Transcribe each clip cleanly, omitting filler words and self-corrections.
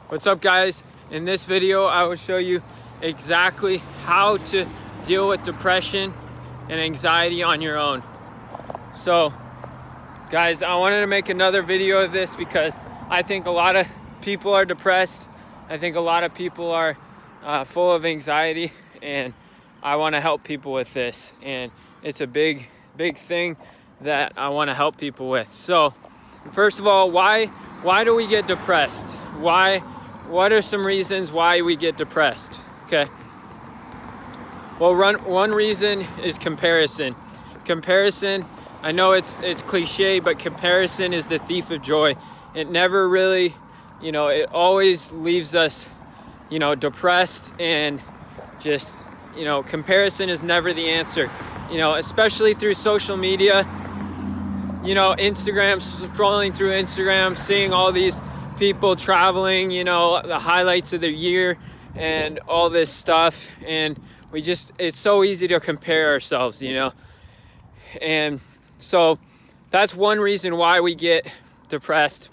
What's up, guys? In this video I will show you exactly how to deal with depression and anxiety on your own. So guys, I wanted to make another video of this because I think a lot of people are depressed. I think a lot of people are full of anxiety, and I want to help people with this, and it's a big thing that I want to help people with. So first of all, why do we get depressed? What are some reasons why we get depressed? Okay. Well, one reason is comparison. Comparison, I know it's cliche, but comparison is the thief of joy. It never really, it always leaves us, depressed, and just, comparison is never the answer. Especially through social media, Instagram, scrolling through Instagram, seeing all these people traveling, the highlights of their year and all this stuff, and it's so easy to compare ourselves, and so that's one reason why we get depressed.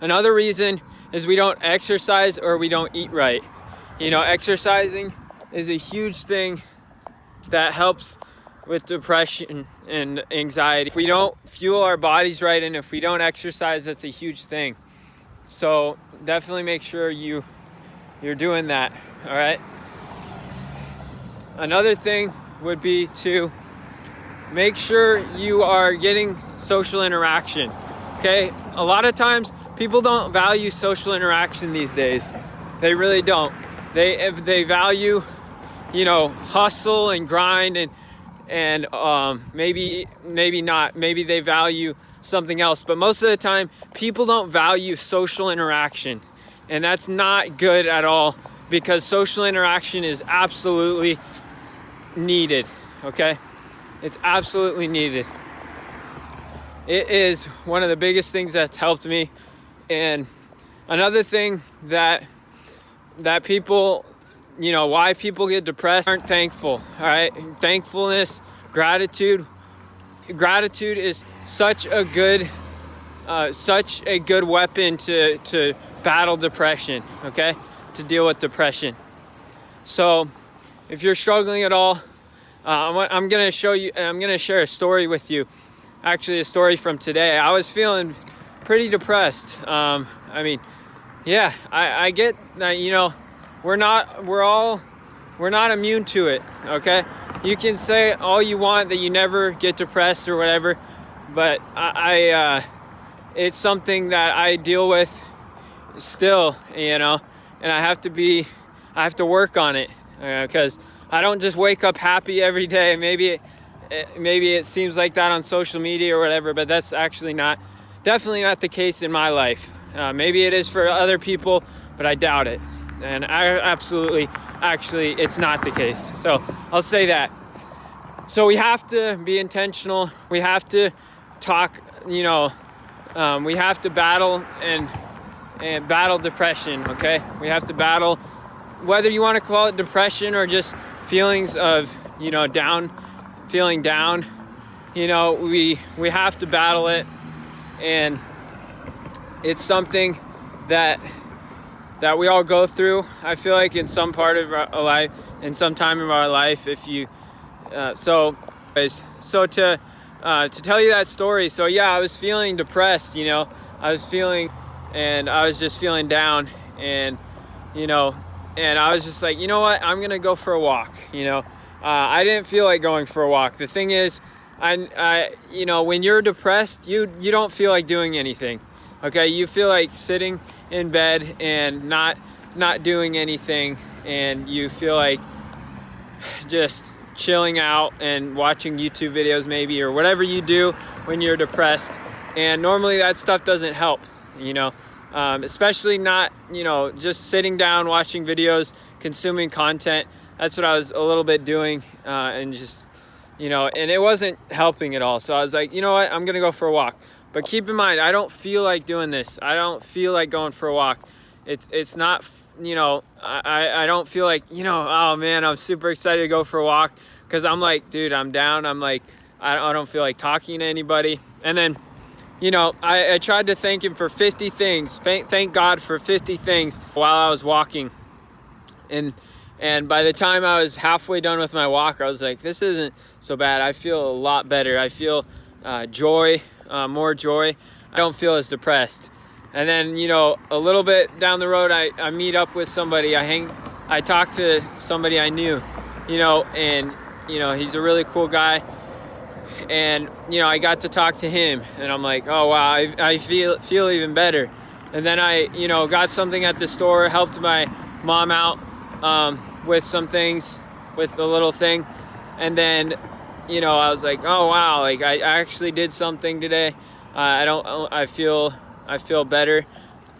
Another reason is we don't exercise or we don't eat right. Exercising is a huge thing that helps with depression and anxiety. If we don't fuel our bodies right, and if we don't exercise, that's a huge thing. So definitely make sure you're doing that. All right. Another thing would be to make sure you are getting social interaction. Okay. A lot of times people don't value social interaction these days. They really don't. If they value, hustle and grind and maybe not. Maybe they value something else, but most of the time people don't value social interaction, and that's not good at all, because social interaction is absolutely needed. Okay, it's absolutely needed. It is one of the biggest things that's helped me. And another thing that people, why people get depressed, aren't thankful. All right, thankfulness, gratitude is such a good weapon to battle depression. Okay, to deal with depression. So if you're struggling at all, I'm gonna share a story with you. Actually, a story from today. I was feeling pretty depressed. I get that, we're not immune to it. Okay, you can say all you want that you never get depressed or whatever, but it's something that I deal with still, and I have to work on it, because I don't just wake up happy every day. Maybe it seems like that on social media or whatever, but that's actually definitely not the case in my life. Maybe it is for other people, but I doubt it. And actually, it's not the case. So I'll say that. So we have to be intentional. We have to talk, we have to battle and battle depression, okay? We have to battle, whether you want to call it depression or just feelings of, feeling down, we have to battle it. And it's something that we all go through. I feel like in some part of our life, in some time of our life, if you, so to tell you that story. So yeah, I was feeling depressed, I was just feeling down, and I was just like, you know what, I'm going to go for a walk. I didn't feel like going for a walk. The thing is, I when you're depressed, you don't feel like doing anything. Okay, you feel like sitting in bed and not doing anything, and you feel like just chilling out and watching YouTube videos maybe, or whatever you do when you're depressed. And normally that stuff doesn't help, especially not, just sitting down, watching videos, consuming content. That's what I was a little bit doing, and just, and it wasn't helping at all. So I was like, you know what, I'm going to go for a walk. But keep in mind, I don't feel like doing this. I don't feel like going for a walk. It's not, I don't feel like, oh man, I'm super excited to go for a walk, because I'm like, dude, I'm down. I'm like, I don't feel like talking to anybody. And then you know, I tried to thank him for 50 things, thank God for 50 things while I was walking. And by the time I was halfway done with my walk, I was like, this isn't so bad. I feel a lot better. I feel joy, more joy. I don't feel as depressed. And then, you know, a little bit down the road, I meet up with somebody. I talk to somebody I knew, you know, and, you know, he's a really cool guy. And, you know, I got to talk to him, and I'm like, oh, wow, I feel even better. And then I, you know, got something at the store, helped my mom out with some things, with a little thing. And then, you know, I was like, oh, wow, like I actually did something today. I feel better.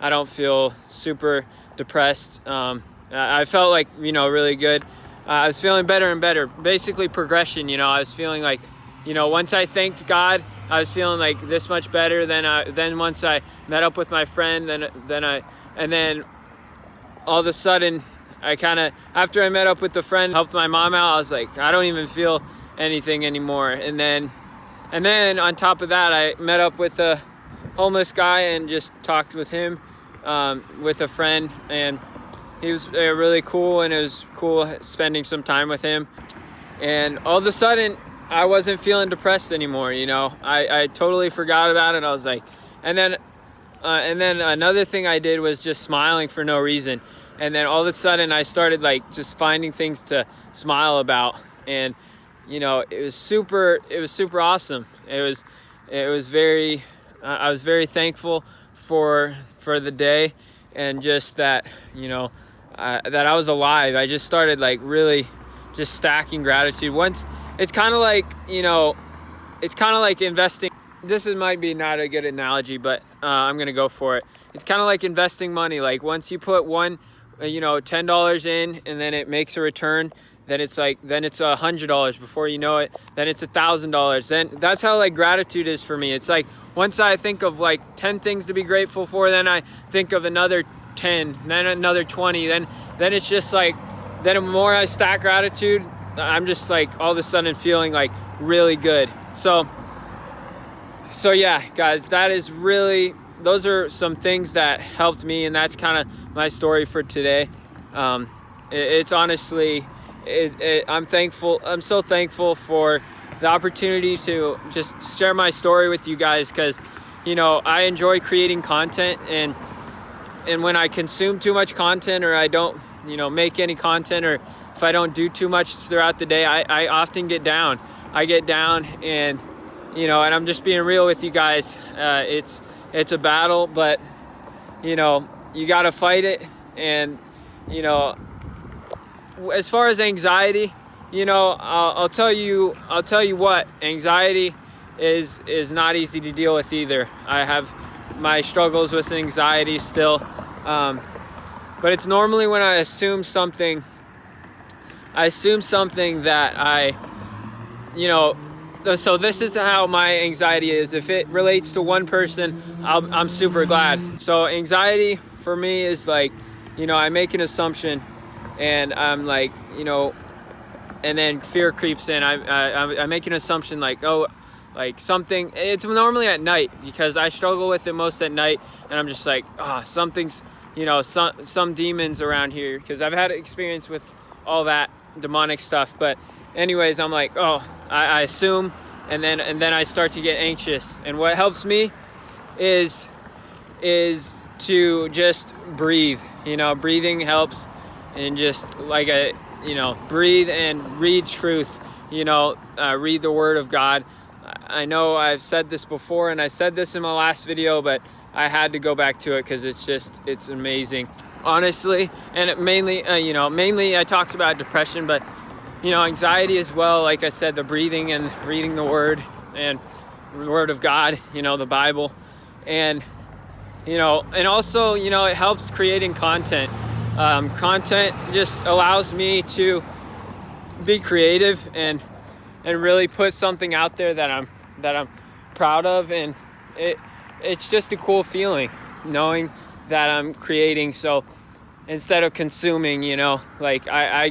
I don't feel super depressed. I felt like, you know, really good. I was feeling better and better. Basically progression, you know. I was feeling like, you know, once I thanked God, I was feeling like this much better. Then once I met up with my friend, and then all of a sudden, after I met up with the friend, helped my mom out, I was like, I don't even feel anything anymore. And then on top of that, I met up with a homeless guy and just talked with him, with a friend, and he was really cool, and it was cool spending some time with him. And all of a sudden, I wasn't feeling depressed anymore, you know. I totally forgot about it. I was like, and then another thing I did was just smiling for no reason. And then all of a sudden I started like just finding things to smile about. And, you know, it was super awesome. I was very thankful for the day, and just that, you know, that I was alive. I just started like really just stacking gratitude. Once, it's kind of like, you know, it's kind of like investing. Might be not a good analogy, but I'm going to go for it. It's kind of like investing money. Like once you put $10 in, and then it makes a return, then it's $100 before you know it. Then it's $1,000. Then that's how like gratitude is for me. It's like once I think of like 10 things to be grateful for, then I think of another 10, then another 20. Then it's just like, then the more I stack gratitude, I'm just like all of a sudden feeling like really good. So yeah, guys, those are some things that helped me, and that's kind of my story for today. It's honestly, I'm thankful. I'm so thankful for the opportunity to just share my story with you guys, because, you know, I enjoy creating content, and when I consume too much content, or I don't, you know, make any content, or if I don't do too much throughout the day, I often get down. I get down, and, you know, and I'm just being real with you guys. It's a battle, but, you know, you got to fight it. And, you know, as far as anxiety, you know, I'll tell you what, anxiety is not easy to deal with either. I have my struggles with anxiety still. But it's normally when I assume something that you know, so this is how my anxiety is. If it relates to one person, I'm super glad. So anxiety for me is like, you know, I make an assumption, and I'm like, you know, and then fear creeps in. I make an assumption like, oh, like something. It's normally at night, because I struggle with it most at night, and I'm just like, something's, you know, some demons around here, because I've had experience with all that demonic stuff. But anyways, I'm like, I assume, and then I start to get anxious. And what helps me is to just breathe. You know, breathing helps, and just like breathe and read truth. You know, read the Word of God. I know I've said this before, and I said this in my last video, but I had to go back to it because it's amazing, honestly. And mainly I talked about depression, but, you know, anxiety as well. Like I said, the breathing and reading the Word, and the Word of God, you know, the Bible. And, you know, and also, you know, it helps creating content. Content just allows me to be creative and really put something out there that I'm proud of. And it's just a cool feeling knowing that I'm creating. So instead of consuming, you know, like I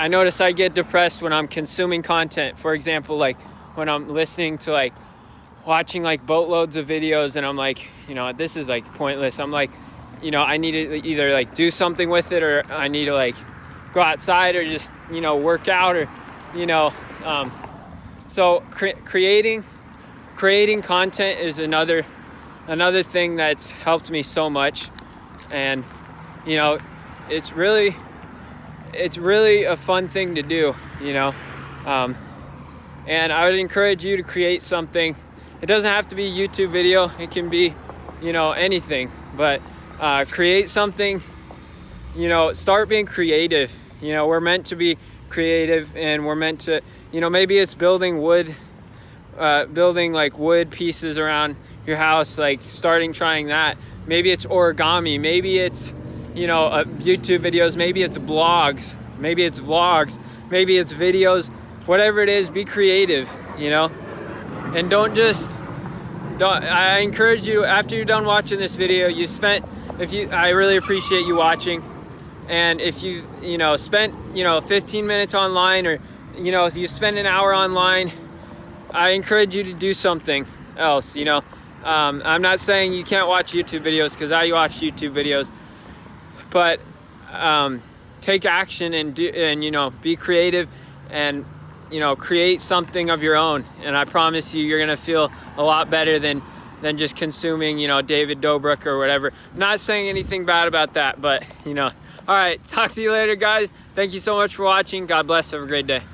notice I get depressed when I'm consuming content. For example, like when I'm listening to like watching like boatloads of videos, and I'm like, you know, this is like pointless. I'm like, you know, I need to either like do something with it, or I need to like go outside, or just, you know, work out, or, you know, so creating content is another thing that's helped me so much. And, you know, it's really a fun thing to do, you know. And I would encourage you to create something. It doesn't have to be a YouTube video. It can be, you know, anything. But create something, you know, start being creative. You know, we're meant to be creative, and we're meant to, you know, maybe it's building like wood pieces around your house, like trying that. Maybe it's origami. Maybe it's, you know, YouTube videos. Maybe it's blogs. Maybe it's vlogs. Maybe it's videos. Whatever it is, be creative, you know. And I encourage you, after you're done watching this video, I really appreciate you watching. And if you know, spent, you know, 15 minutes online, or, you know, you spend an hour online, I encourage you to do something else, you know. I'm not saying you can't watch YouTube videos, because I watch YouTube videos, but take action and you know, be creative, and, you know, create something of your own. And I promise you're gonna feel a lot better than just consuming, you know, David Dobrik or whatever. I'm not saying anything bad about that, but, you know. All right, talk to you later, guys. Thank you so much for watching. God bless. Have a great day.